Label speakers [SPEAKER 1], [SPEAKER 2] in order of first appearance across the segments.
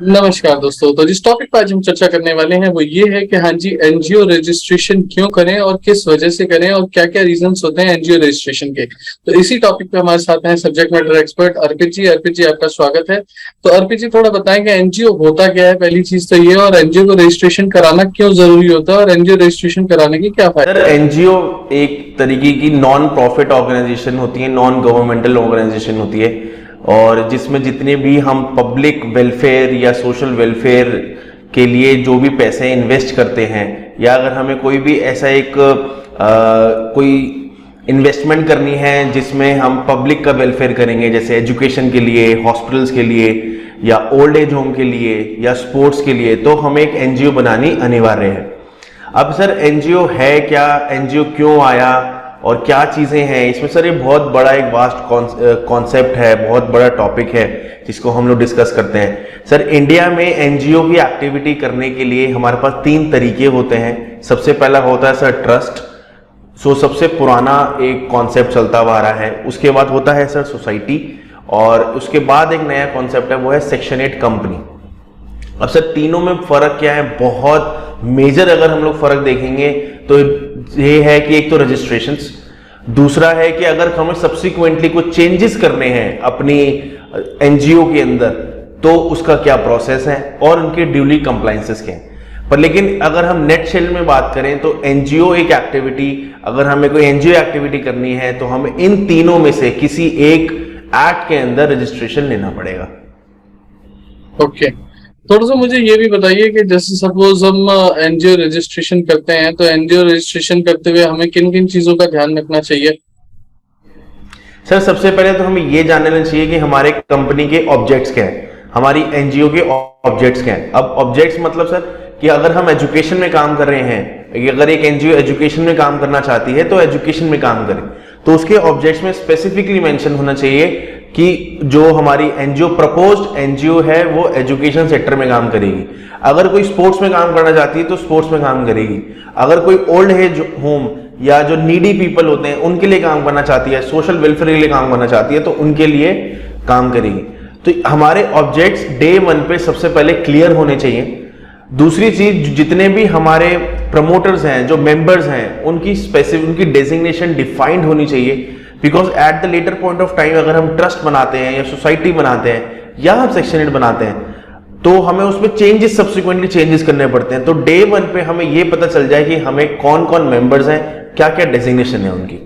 [SPEAKER 1] नमस्कार दोस्तों। तो जिस टॉपिक पर आज हम चर्चा करने वाले हैं वो ये है कि हाँ जी, एनजीओ रजिस्ट्रेशन क्यों करें और किस वजह से करें और क्या क्या रीजंस होते हैं एनजीओ रजिस्ट्रेशन के। तो इसी टॉपिक पे हमारे साथ हैं सब्जेक्ट मैटर एक्सपर्ट अर्पित जी। अर्पित जी, आपका स्वागत है। तो अर्पित जी, थोड़ा बताएं कि एनजीओ होता क्या है, पहली चीज तो ये, और एनजीओ को रजिस्ट्रेशन कराना क्यों जरूरी होता है और एनजीओ रजिस्ट्रेशन कराने के क्या
[SPEAKER 2] सर,
[SPEAKER 1] फायदे।
[SPEAKER 2] एनजीओ एक तरीके की नॉन प्रॉफिट ऑर्गेनाइजेशन होती है, नॉन गवर्नमेंटल ऑर्गेनाइजेशन होती है, और जिसमें जितने भी हम पब्लिक वेलफेयर या सोशल वेलफेयर के लिए जो भी पैसे इन्वेस्ट करते हैं, या अगर हमें कोई भी ऐसा एक कोई इन्वेस्टमेंट करनी है जिसमें हम पब्लिक का वेलफेयर करेंगे, जैसे एजुकेशन के लिए, हॉस्पिटल्स के लिए, या ओल्ड एज होम के लिए, या स्पोर्ट्स के लिए, तो हमें एक एनजीओ बनानी अनिवार्य है। अब सर, एनजीओ है क्या, एनजीओ क्यों आया और क्या चीजें हैं इसमें? सर, ये बहुत बड़ा एक वास्ट कॉन्सेप्ट है, बहुत बड़ा टॉपिक है जिसको हम लोग डिस्कस करते हैं। सर, इंडिया में एनजीओ की एक्टिविटी करने के लिए हमारे पास 3 तरीके होते हैं। सबसे पहला होता है सर ट्रस्ट, सबसे पुराना एक कॉन्सेप्ट चलता हुआ आ रहा है। उसके बाद होता है सर सोसाइटी, और उसके बाद एक नया कॉन्सेप्ट है, वो है सेक्शन 8 कंपनी। अब सर, तीनों में फर्क क्या है? बहुत मेजर अगर हम लोग फर्क देखेंगे तो ये है कि एक तो रजिस्ट्रेशंस, दूसरा है कि अगर हमें सब्सिक्वेंटली कुछ चेंजेस करने हैं अपनी एनजीओ के अंदर तो उसका क्या प्रोसेस है और उनके ड्यूली कंप्लायंसेस क्या हैं। पर लेकिन अगर हम नेट शेल में बात करें तो एनजीओ एक एक्टिविटी, अगर हमें कोई एनजीओ एक्टिविटी करनी है तो हमें इन तीनों में से किसी एक एक्ट के अंदर रजिस्ट्रेशन लेना पड़ेगा।
[SPEAKER 1] ओके, थोड़ा सा मुझे ये भी बताइए कि जैसे सपोज हम एनजीओ रजिस्ट्रेशन करते हैं तो एनजीओ रजिस्ट्रेशन करते हुए हमें किन किन चीजों का ध्यान रखना चाहिए।
[SPEAKER 2] सर, सबसे पहले तो हमें यह जान लेना चाहिए कि हमारे कंपनी के ऑब्जेक्ट्स क्या हैं, हमारी एनजीओ के ऑब्जेक्ट्स क्या हैं। अब ऑब्जेक्ट्स मतलब सर कि अगर हम एजुकेशन में काम कर रहे हैं, अगर एक एनजीओ एजुकेशन में काम करना चाहती है तो एजुकेशन में काम करें, तो उसके ऑब्जेक्ट्स में स्पेसिफिकली मेंशन होना चाहिए कि जो हमारी एनजीओ प्रपोज्ड एनजीओ है वो एजुकेशन सेक्टर में काम करेगी। अगर कोई स्पोर्ट्स में काम करना चाहती है तो स्पोर्ट्स में काम करेगी। अगर कोई ओल्ड एज होम या जो नीडी पीपल होते हैं उनके लिए काम करना चाहती है, सोशल वेलफेयर के लिए काम करना चाहती है, तो उनके लिए काम करेगी। तो हमारे ऑब्जेक्ट्स डे 1 पे सबसे पहले क्लियर होने चाहिए। दूसरी चीज, जितने भी हमारे प्रमोटर्स हैं, जो मेंबर्स हैं, उनकी स्पेसिफिक उनकी डेजिग्नेशन डिफाइंड होनी चाहिए। Because at the latter point of time अगर हम ट्रस्ट बनाते हैं या सोसाइटी बनाते हैं या हम सेक्शन 8 बनाते हैं तो हमें उसमें चेंजेस, सब्सिक्वेंटली चेंजेस करने पड़ते हैं। तो डे 1 पे हमें यह पता चल जाए कि हमें कौन कौन मेंबर्स हैं, क्या क्या डेजिग्नेशन है उनकी।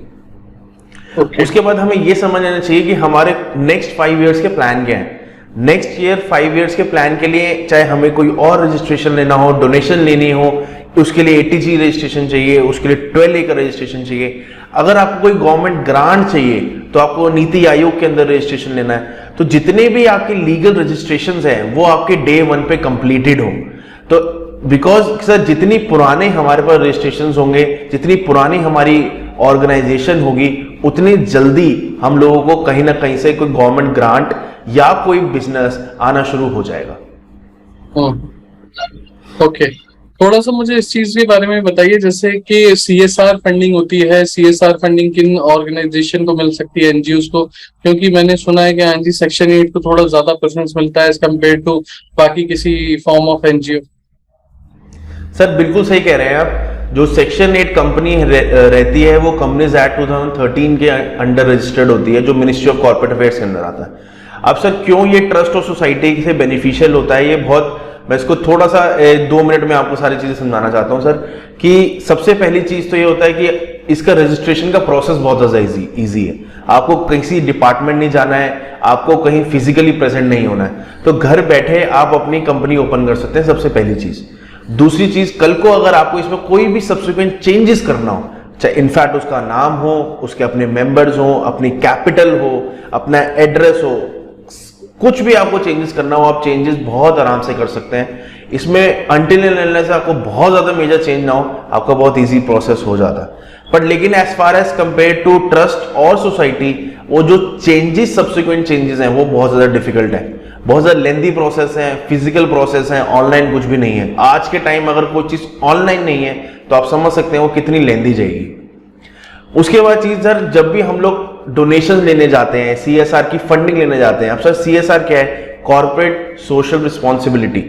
[SPEAKER 2] उसके बाद हमें यह समझ आना चाहिए कि हमारे नेक्स्ट 5 ईयर्स के प्लान क्या है। नेक्स्ट ईयर 5 ईयर्स के प्लान के लिए चाहे हमें कोई और रजिस्ट्रेशन लेना हो, डोनेशन लेनी हो, उसके लिए एटीजी रजिस्ट्रेशन चाहिए, उसके लिए 12A का रजिस्ट्रेशन चाहिए। अगर आपको कोई गवर्नमेंट ग्रांट चाहिए तो आपको नीति आयोग के अंदर रजिस्ट्रेशन लेना है। तो जितने भी आपके लीगल रजिस्ट्रेशंस हैं वो आपके डे 1 पे कंप्लीटेड हो। तो बिकॉज सर, जितनी पुराने हमारे पास रजिस्ट्रेशंस होंगे, जितनी पुरानी हमारी ऑर्गेनाइजेशन होगी, उतनी जल्दी हम लोगों को कहीं ना कहीं से कोई गवर्नमेंट ग्रांट या कोई बिजनेस आना शुरू हो जाएगा।
[SPEAKER 1] ओके, थोड़ा सा मुझे इस चीज के बारे में बताइए, जैसे कि सीएसआर फंडिंग होती है, सीएसआर फंडिंग किन ऑर्गेनाइजेशन को मिल सकती है, एनजीओ को? क्योंकि मैंने सुना है कि हाँ जी, सेक्शन 8 को थोड़ा ज्यादा प्रेफरेंस मिलता है एज कम्पेयर टू बाकी किसी फॉर्म ऑफ एनजीओ।
[SPEAKER 2] सर, बिल्कुल सही कह रहे हैं आप। जो सेक्शन 8 कंपनी रहती है वो कंपनीज एक्ट 2013 के अंडर रजिस्टर्ड होती है, जो मिनिस्ट्री ऑफ कॉर्पोरेट अफेयर्स के अंदर आता है। अब सर, क्यों ये ट्रस्ट और सोसाइटी से बेनिफिशियल होता है, ये बहुत, मैं इसको थोड़ा सा 2 मिनट में आपको सारी चीजें समझाना चाहता हूं सर। कि सबसे पहली चीज तो ये होता है कि इसका रजिस्ट्रेशन का प्रोसेस बहुत ज्यादा इजी है। आपको किसी डिपार्टमेंट नहीं जाना है, आपको कहीं फिजिकली प्रेजेंट नहीं होना है, तो घर बैठे आप अपनी कंपनी ओपन कर सकते हैं, सबसे पहली चीज। दूसरी चीज, कल को अगर आपको इसमें कोई भी सब्सिक्वेंट चेंजेस करना हो, चाहे इनफैक्ट उसका नाम हो, उसके अपने मेंबर्स हो, अपनी कैपिटल हो, अपना एड्रेस हो, कुछ भी आपको चेंजेस करना हो, आप चेंजेस बहुत आराम से कर सकते हैं। इसमें अनटिल एंड अनलेस आपको बहुत ज्यादा मेजर चेंज ना हो, आपका बहुत इजी प्रोसेस हो जाता है। बट लेकिन as far as compare to trust और सोसाइटी, वो जो चेंजेस, सब्सिक्वेंट चेंजेस हैं, वो बहुत ज्यादा डिफिकल्ट है, बहुत ज्यादा लेंथी प्रोसेस है, फिजिकल प्रोसेस है, ऑनलाइन कुछ भी नहीं है। आज के टाइम अगर कोई चीज ऑनलाइन नहीं है तो आप समझ सकते हैं वो कितनी लेंथी जाएगी। उसके बाद चीज सर, जब भी हम लोग डोनेशन लेने जाते हैं, सीएसआर की फंडिंग लेने जाते हैं। अब सर, सीएसआर क्या है? Corporate social responsibility.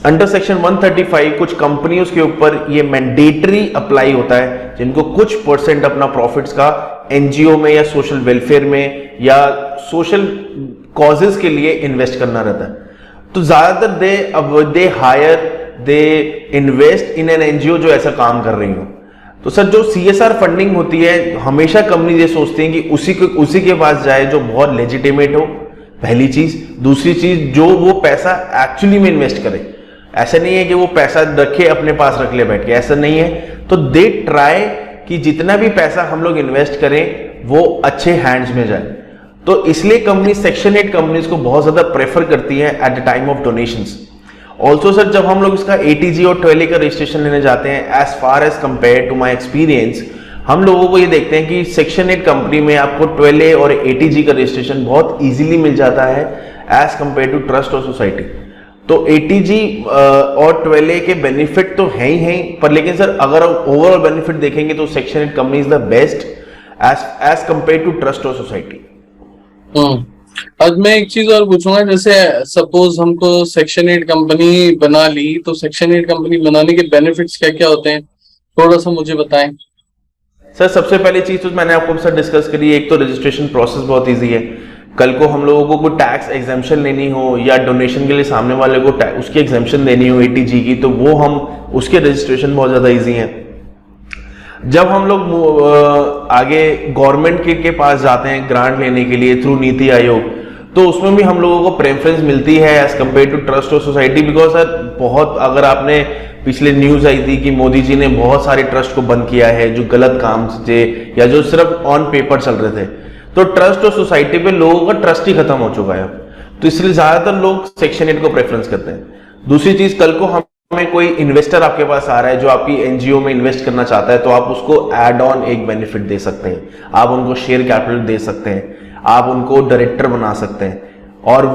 [SPEAKER 2] Under section 135 कुछ कंपनियों के ऊपर ये मैंडेटरी अप्लाई होता है जिनको कुछ परसेंट अपना प्रॉफिट्स का एनजीओ में या सोशल वेलफेयर में या सोशल कॉजेज के लिए इन्वेस्ट करना रहता है। तो ज्यादातर they hire, they invest in an NGO जो ऐसा काम कर रही हो। तो सर जो सीएसआर फंडिंग होती है, हमेशा कंपनी ये सोचती हैं कि उसी के पास जाए जो बहुत लेजिटिमेट हो, पहली चीज। दूसरी चीज, जो वो पैसा एक्चुअली में इन्वेस्ट करे। ऐसा नहीं है कि वो पैसा रखे अपने पास रख ले बैठ के, ऐसा नहीं है। तो दे ट्राई कि जितना भी पैसा हम लोग इन्वेस्ट करें वो अच्छे हैंड्स में जाए। तो इसलिए कंपनी सेक्शन 8 कंपनीज को बहुत ज्यादा प्रेफर करती है at the time of donations. Also sir जब हम लोग इसका एटीजी और 12A का रजिस्ट्रेशन लेने जाते हैं, as far as compare to my experience, हम लोगों को ये देखते हैं कि सेक्शन 8 कंपनी में आपको 12A और एटीजी का रजिस्ट्रेशन बहुत इजीली मिल जाता है एज कंपेयर टू ट्रस्ट और सोसाइटी। तो एटीजी और 12A के बेनिफिट तो है ही, पर लेकिन सर अगर आप ओवरऑल बेनिफिट देखेंगे तो section 8 company is the best as compare to trust और सोसाइटी।
[SPEAKER 1] अब मैं एक चीज और पूछूंगा, जैसे सपोज हमको सेक्शन 8 कंपनी बना ली, तो सेक्शन 8 कंपनी बनाने के बेनिफिट्स क्या क्या होते हैं, थोड़ा सा मुझे बताएं।
[SPEAKER 2] सर सबसे पहली चीज तो मैंने आपको सर डिस्कस करी, एक तो रजिस्ट्रेशन प्रोसेस बहुत इजी है। कल को हम लोगों को कोई टैक्स एग्जाम्पशन लेनी हो या डोनेशन के लिए सामने वाले को उसकी एग्जाम्पशन देनी हो एटीजी की, तो वो हम उसके रजिस्ट्रेशन बहुत ज्यादा इजी है। जब हम लोग आगे गवर्नमेंट के पास जाते हैं ग्रांट लेने के लिए थ्रू नीति आयोग, तो उसमें भी हम लोगों को प्रेफरेंस मिलती है एज कंपेयर टू ट्रस्ट और सोसाइटी। बिकॉज सर बहुत, अगर आपने पिछले न्यूज आई थी कि मोदी जी ने बहुत सारे ट्रस्ट को बंद किया है जो गलत काम थे या जो सिर्फ ऑन पेपर चल रहे थे, तो ट्रस्ट और सोसाइटी पे लोगों का ट्रस्ट ही खत्म हो चुका है। तो इसलिए ज्यादातर लोग सेक्शन 8 को प्रेफरेंस करते हैं। दूसरी चीज, कल को हमें कोई इन्वेस्टर आपके पास आ रहा है जो आपकी एनजीओ में इन्वेस्ट करना चाहता है, तो आप उसको एड ऑन एक बेनिफिट दे सकते हैं। आप उनको शेयर कैपिटल दे सकते हैं, आप उनको डायरेक्टर बना सकते हैं, और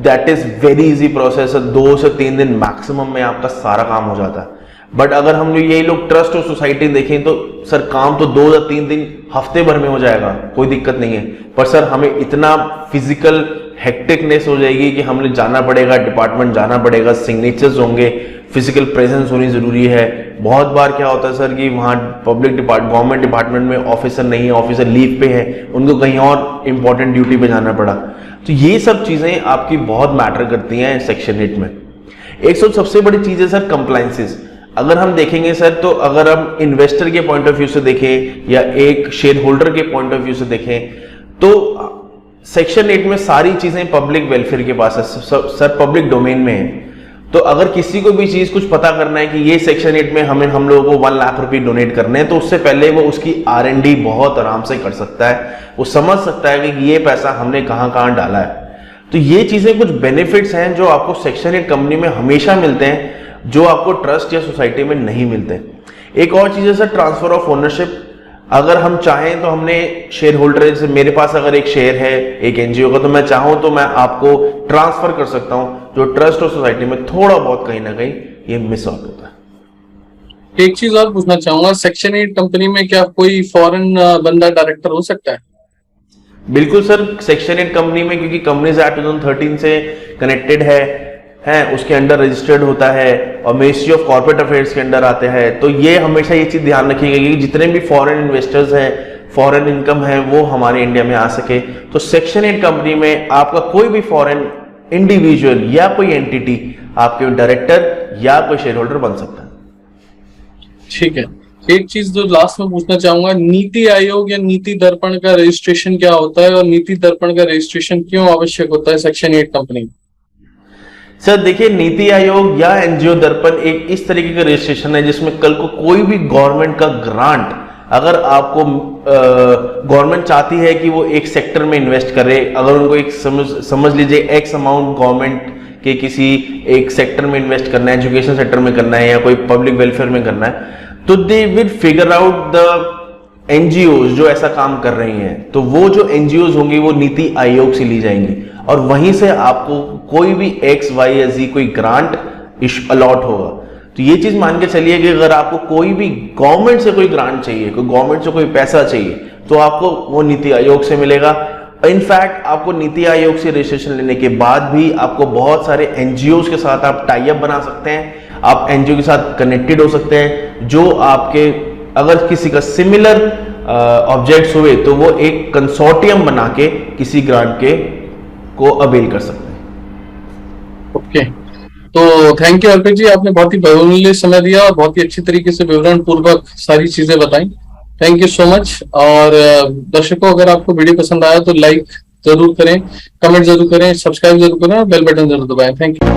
[SPEAKER 2] that is very easy process. 2 से 3 दिन मैक्सिमम में आपका सारा काम हो जाता है। बट अगर हम यही लोग ट्रस्ट और सोसाइटी देखें तो सर काम तो 2 या 3 दिन, हफ्ते भर में हो जाएगा, कोई दिक्कत नहीं है। पर सर हमें इतना फिजिकल हेक्टिकनेस हो जाएगी कि हमें जाना पड़ेगा, डिपार्टमेंट जाना पड़ेगा, सिग्नेचर्स होंगे, फिजिकल प्रेजेंस होनी जरूरी है। बहुत बार क्या होता है सर कि वहाँ गवर्नमेंट डिपार्टमेंट में ऑफिसर नहीं है, ऑफिसर लीव पे है, उनको कहीं और इंपॉर्टेंट ड्यूटी पे जाना पड़ा। तो ये सब चीजें आपकी बहुत मैटर करती हैं सेक्शन 8 में। एक सबसे बड़ी चीज है सर कंप्लायंसेस। अगर हम देखेंगे सर, तो अगर हम इन्वेस्टर के पॉइंट ऑफ व्यू से देखें या एक शेयर होल्डर के पॉइंट ऑफ व्यू से देखें, तो सेक्शन 8 में सारी चीजें पब्लिक वेलफेयर के पास है सर, पब्लिक डोमेन में है। तो अगर किसी को भी चीज कुछ पता करना है कि ये सेक्शन 8 में हम लोगों को 1 लाख रुपए डोनेट करने हैं, तो उससे पहले वो उसकी R&D बहुत आराम से कर सकता है। वो समझ सकता है कि ये पैसा हमने कहां कहां डाला है। तो ये चीजें कुछ बेनिफिट्स हैं जो आपको सेक्शन 8 कंपनी में हमेशा मिलते हैं, जो आपको ट्रस्ट या सोसाइटी में नहीं मिलते। एक और चीज है सर ट्रांसफर ऑफ ओनरशिप। अगर हम चाहें तो हमने शेयर होल्डर, जैसे मेरे पास अगर एक शेयर है एक एनजीओ का, तो मैं चाहूं तो मैं आपको ट्रांसफर कर सकता हूं, जो ट्रस्ट और सोसाइटी में थोड़ा बहुत कहीं ना कहीं ये मिस आउट होता है।
[SPEAKER 1] एक चीज और पूछना चाहूंगा, सेक्शन 8 कंपनी में क्या कोई फॉरेन बंदा डायरेक्टर हो सकता है?
[SPEAKER 2] बिल्कुल सर, सेक्शन 8 कंपनी में क्योंकि कंपनीज एक्ट 2013 से कनेक्टेड है, उसके अंडर रजिस्टर्ड होता है और मिनिस्ट्री ऑफ कॉर्पोरेट अफेयर्स के अंडर आते हैं। तो ये हमेशा ये चीज ध्यान रखिएगा कि जितने भी फॉरेन इन्वेस्टर्स हैं, फॉरेन इनकम है, वो हमारे इंडिया में आ सके। तो सेक्शन 8 कंपनी में आपका कोई भी फॉरेन इंडिविजुअल या कोई एंटिटी आपके डायरेक्टर या कोई शेयर होल्डर बन सकता है।
[SPEAKER 1] ठीक है। एक चीज जो लास्ट में पूछना चाहूंगा, नीति आयोग या नीति दर्पण का रजिस्ट्रेशन क्या होता है और नीति दर्पण का रजिस्ट्रेशन क्यों आवश्यक होता है सेक्शन 8 कंपनी?
[SPEAKER 2] सर देखिए, नीति आयोग या एनजीओ दर्पण एक इस तरीके का रजिस्ट्रेशन है जिसमें कल को कोई भी गवर्नमेंट का ग्रांट, अगर आपको गवर्नमेंट चाहती है कि वो एक सेक्टर में इन्वेस्ट करे, अगर उनको एक समझ लीजिए एक्स अमाउंट गवर्नमेंट के किसी एक सेक्टर में इन्वेस्ट करना है, एजुकेशन सेक्टर में करना है या कोई पब्लिक वेलफेयर में करना है, तो they will figure out the NGOs जो ऐसा काम कर रही हैं। तो वो जो एनजीओज होंगी वो नीति आयोग से ली जाएंगी और वहीं से आपको कोई भी एक्स वाई या जी कोई ग्रांट अलॉट होगा। तो ये चीज मान के चलिए कि अगर आपको कोई भी गवर्नमेंट से कोई ग्रांट चाहिए, कोई गवर्नमेंट से कोई पैसा चाहिए, तो आपको वो नीति आयोग से मिलेगा। इनफैक्ट आपको नीति आयोग से रजिस्ट्रेशन लेने के बाद भी आपको बहुत सारे एनजीओ के साथ आप टाई अप बना सकते हैं, आप एनजीओ के साथ कनेक्टेड हो सकते हैं, जो आपके अगर किसी का सिमिलर ऑब्जेक्ट्स हुए तो वो एक कंसोर्टियम बना के किसी ग्रांट के को अवेल कर सकते हैं।
[SPEAKER 1] ओके, तो थैंक यू अर्पित जी, आपने बहुत ही बहुमूल्य समय दिया और बहुत ही अच्छी तरीके से विवरण पूर्वक सारी चीजें बताई। Thank you so much. और दर्शकों, अगर आपको वीडियो पसंद आया तो लाइक जरूर करें, कमेंट जरूर करें, सब्सक्राइब जरूर करें और बेल बटन जरूर दबाएं। Thank you.